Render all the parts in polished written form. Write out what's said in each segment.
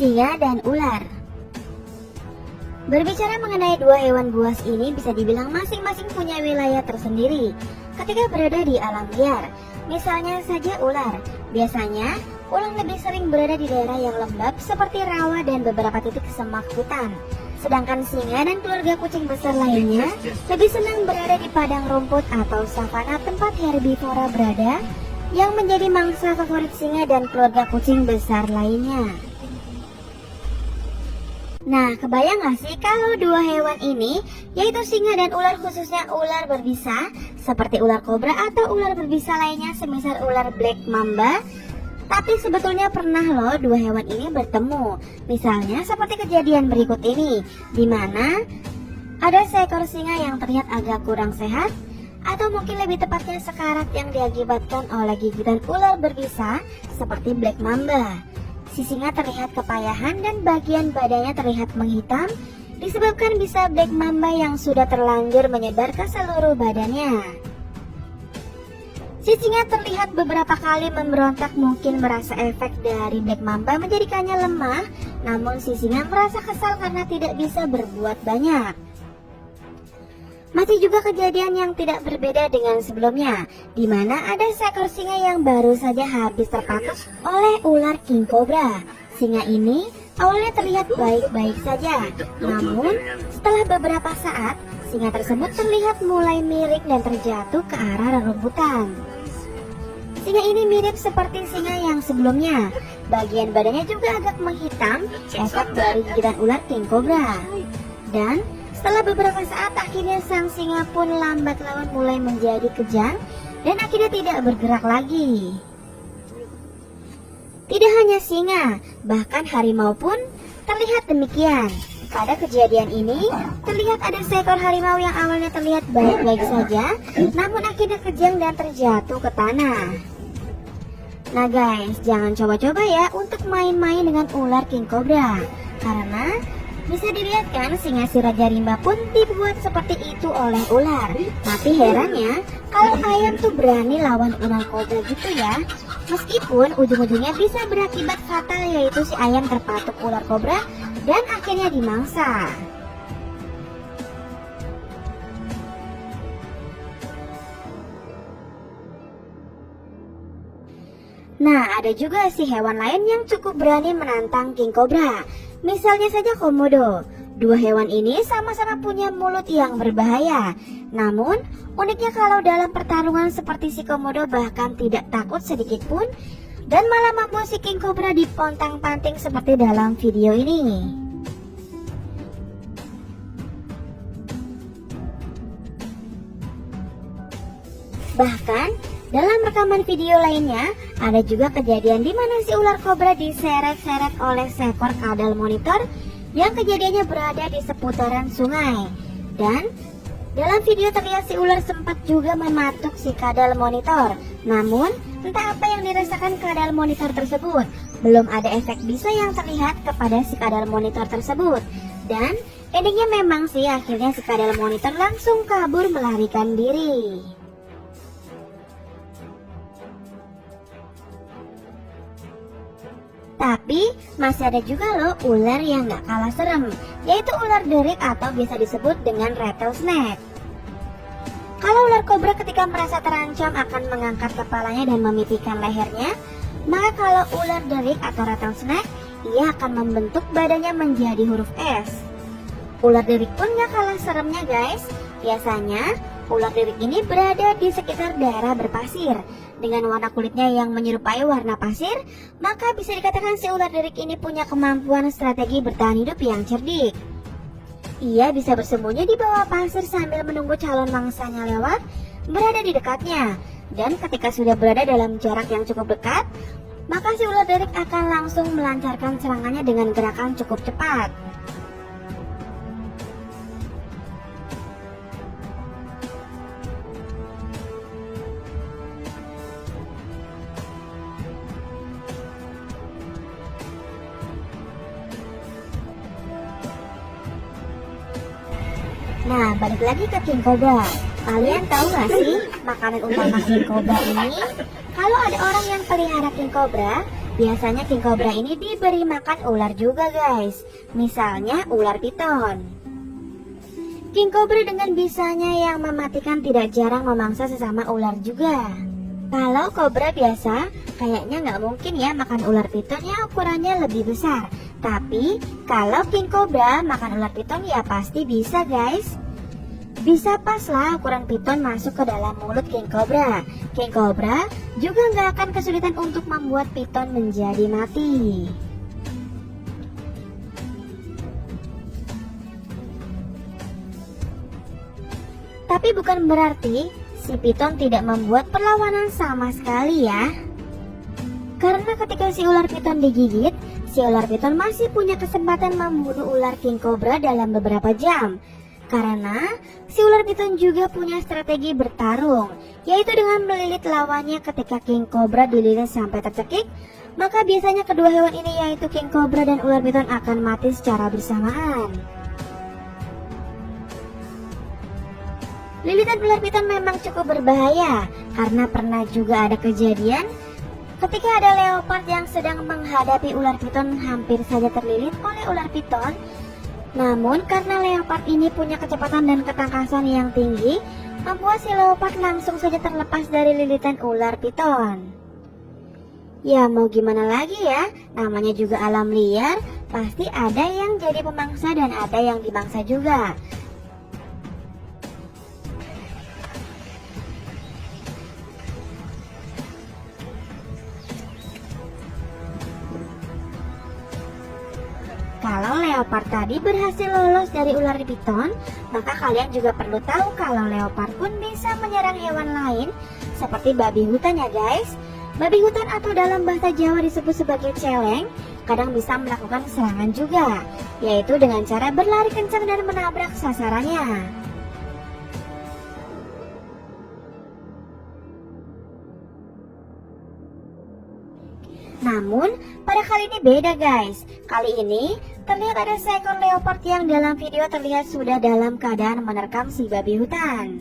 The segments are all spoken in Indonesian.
Singa dan ular. Berbicara mengenai dua hewan buas ini, bisa dibilang masing-masing punya wilayah tersendiri ketika berada di alam liar. Misalnya saja ular. Biasanya, ular lebih sering berada di daerah yang lembab seperti rawa dan beberapa titik semak hutan. Sedangkan singa dan keluarga kucing besar lainnya lebih senang berada di padang rumput atau savana, tempat herbivora berada, yang menjadi mangsa favorit singa dan keluarga kucing besar lainnya. Nah, kebayang gak sih kalau dua hewan ini, yaitu singa dan ular, khususnya ular berbisa seperti ular kobra atau ular berbisa lainnya semisal ular black mamba, tapi sebetulnya pernah loh dua hewan ini bertemu. Misalnya seperti kejadian berikut ini, di mana ada seekor singa yang terlihat agak kurang sehat, atau mungkin lebih tepatnya sekarat, yang diakibatkan oleh gigitan ular berbisa seperti black mamba. Si singa terlihat kepayahan dan bagian badannya terlihat menghitam, disebabkan bisa black mamba yang sudah terlanjur menyebar ke seluruh badannya. Si singa terlihat beberapa kali memberontak, mungkin merasa efek dari black mamba menjadikannya lemah, namun si singa merasa kesal karena tidak bisa berbuat banyak. Masih juga kejadian yang tidak berbeda dengan sebelumnya, di mana ada seekor singa yang baru saja habis terpatuk oleh ular king cobra. Singa ini awalnya terlihat baik-baik saja, namun setelah beberapa saat, singa tersebut terlihat mulai miring dan terjatuh ke arah rerumputan. Singa ini mirip seperti singa yang sebelumnya, bagian badannya juga agak menghitam, efek dari gigitan ular king cobra. Dan setelah beberapa saat, akhirnya sang singa pun lambat laun mulai menjadi kejang dan akhirnya tidak bergerak lagi. Tidak hanya singa, bahkan harimau pun terlihat demikian. Pada kejadian ini, terlihat ada seekor harimau yang awalnya terlihat baik-baik saja, namun akhirnya kejang dan terjatuh ke tanah. Nah guys, jangan coba-coba ya untuk main-main dengan ular king cobra, karena bisa dilihat kan, singa si Raja Rimba pun dibuat seperti itu oleh ular. Tapi herannya, kalau ayam tuh berani lawan ular kobra gitu ya. Meskipun ujung-ujungnya bisa berakibat fatal, yaitu si ayam terpatuk ular kobra dan akhirnya dimangsa. Nah, ada juga si hewan lain yang cukup berani menantang king cobra. Misalnya saja komodo. Dua hewan ini sama-sama punya mulut yang berbahaya. Namun, uniknya kalau dalam pertarungan seperti si komodo bahkan tidak takut sedikit pun, dan malah membuat si king cobra dipontang-panting seperti dalam video ini. Bahkan, dalam rekaman video lainnya, ada juga kejadian di mana si ular kobra diseret-seret oleh seekor kadal monitor yang kejadiannya berada di seputaran sungai. Dan dalam video terlihat si ular sempat juga mematuk si kadal monitor. Namun, entah apa yang dirasakan kadal monitor tersebut. Belum ada efek bisa yang terlihat kepada si kadal monitor tersebut. Dan endingnya memang sih akhirnya si kadal monitor langsung kabur melarikan diri. Tapi masih ada juga loh ular yang gak kalah serem, yaitu ular derik atau biasa disebut dengan rattlesnake. Kalau ular kobra ketika merasa terancam akan mengangkat kepalanya dan memipihkan lehernya, maka kalau ular derik atau rattlesnake, ia akan membentuk badannya menjadi huruf S. Ular derik pun gak kalah seremnya guys. Biasanya ular derik ini berada di sekitar daerah berpasir. Dengan warna kulitnya yang menyerupai warna pasir, maka bisa dikatakan si ular derik ini punya kemampuan strategi bertahan hidup yang cerdik. Ia bisa bersembunyi di bawah pasir sambil menunggu calon mangsanya lewat, berada di dekatnya. Dan ketika sudah berada dalam jarak yang cukup dekat, maka si ular derik akan langsung melancarkan serangannya dengan gerakan cukup cepat. Nah, balik lagi ke king cobra. Kalian tahu gak sih makanan utama king cobra ini? Kalau ada orang yang pelihara king cobra, Biasanya king cobra ini diberi makan ular juga guys, misalnya ular piton. King cobra dengan bisanya yang mematikan tidak jarang memangsa sesama ular juga. Kalau kobra biasa, kayaknya nggak mungkin ya makan ular piton yang ukurannya lebih besar. Tapi kalau king cobra makan ular piton ya pasti bisa guys. Bisa pas lah ukuran piton masuk ke dalam mulut king cobra. King cobra juga nggak akan kesulitan untuk membuat piton menjadi mati. Tapi bukan berarti si piton tidak membuat perlawanan sama sekali ya. Karena ketika si ular piton digigit, si ular piton masih punya kesempatan membunuh ular king cobra dalam beberapa jam. Karena si ular piton juga punya strategi bertarung, yaitu dengan melilit lawannya ketika king cobra dililit sampai tercekik. Maka biasanya kedua hewan ini yaitu king cobra dan ular piton akan mati secara bersamaan. Lilitan ular piton memang cukup berbahaya, karena pernah juga ada kejadian ketika ada leopard yang sedang menghadapi ular piton hampir saja terlilit oleh ular piton. Namun karena leopard ini punya kecepatan dan ketangkasan yang tinggi, membuat si leopard langsung saja terlepas dari lilitan ular piton. Ya mau gimana lagi ya, namanya juga alam liar, pasti ada yang jadi pemangsa dan ada yang dimangsa juga. Kalau leopard tadi berhasil lolos dari ular piton, maka kalian juga perlu tahu kalau leopard pun bisa menyerang hewan lain seperti babi hutan ya guys. Babi hutan atau dalam bahasa Jawa disebut sebagai celeng, kadang bisa melakukan serangan juga, yaitu dengan cara berlari kencang dan menabrak sasarannya. Namun, pada kali ini beda guys. Kali ini, terlihat ada seekor leopard yang dalam video terlihat sudah dalam keadaan menerkam si babi hutan.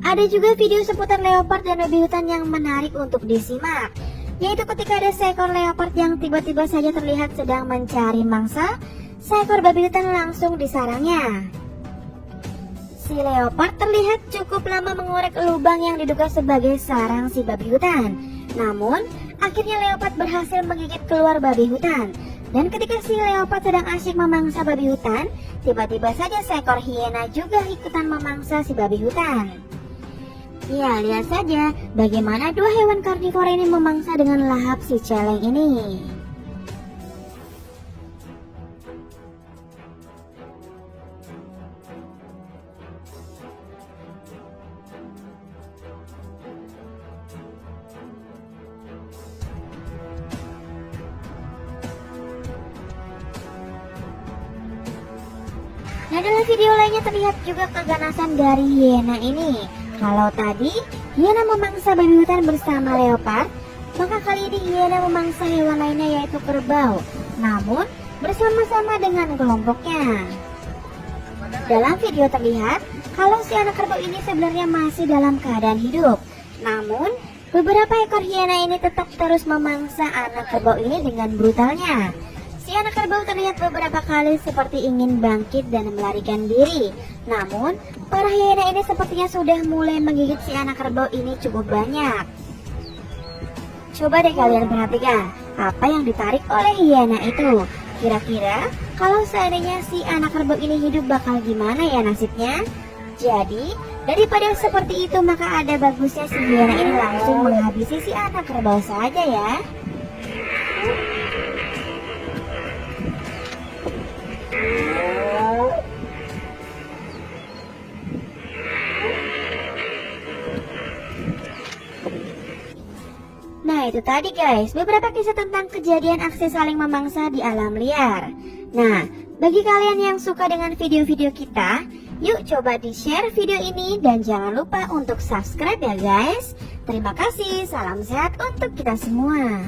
Ada juga video seputar leopard dan babi hutan yang menarik untuk disimak, yaitu ketika ada seekor leopard yang tiba-tiba saja terlihat sedang mencari mangsa, seekor babi hutan langsung disarangnya. Si leopard terlihat cukup lama mengorek lubang yang diduga sebagai sarang si babi hutan. Namun, akhirnya leopard berhasil menggigit keluar babi hutan. Dan ketika si leopard sedang asyik memangsa babi hutan, tiba-tiba saja seekor hiena juga ikutan memangsa si babi hutan. Ya, lihat saja bagaimana dua hewan karnivora ini memangsa dengan lahap si celeng ini. Nah, dalam video lainnya terlihat juga keganasan dari hiena ini. Kalau tadi hiena memangsa babi hutan bersama leopard, maka kali ini hiena memangsa hewan lainnya yaitu kerbau, namun bersama-sama dengan kelompoknya. Dalam video terlihat kalau si anak kerbau ini sebenarnya masih dalam keadaan hidup, namun beberapa ekor hiena ini tetap terus memangsa anak kerbau ini dengan brutalnya. Si anak kerbau terlihat beberapa kali seperti ingin bangkit dan melarikan diri. Namun, para hiena ini sepertinya sudah mulai menggigit si anak kerbau ini cukup banyak. Coba deh kalian perhatikan, apa yang ditarik oleh hiena itu. Kira-kira, kalau seandainya si anak kerbau ini hidup bakal gimana ya nasibnya? Jadi, daripada seperti itu maka ada bagusnya si hiena ini langsung menghabisi si anak kerbau saja ya. Nah itu tadi guys, beberapa kisah tentang kejadian aksi saling memangsa di alam liar. Nah, bagi kalian yang suka dengan video-video kita, yuk coba di-share video ini dan jangan lupa untuk subscribe ya guys. Terima kasih, salam sehat untuk kita semua.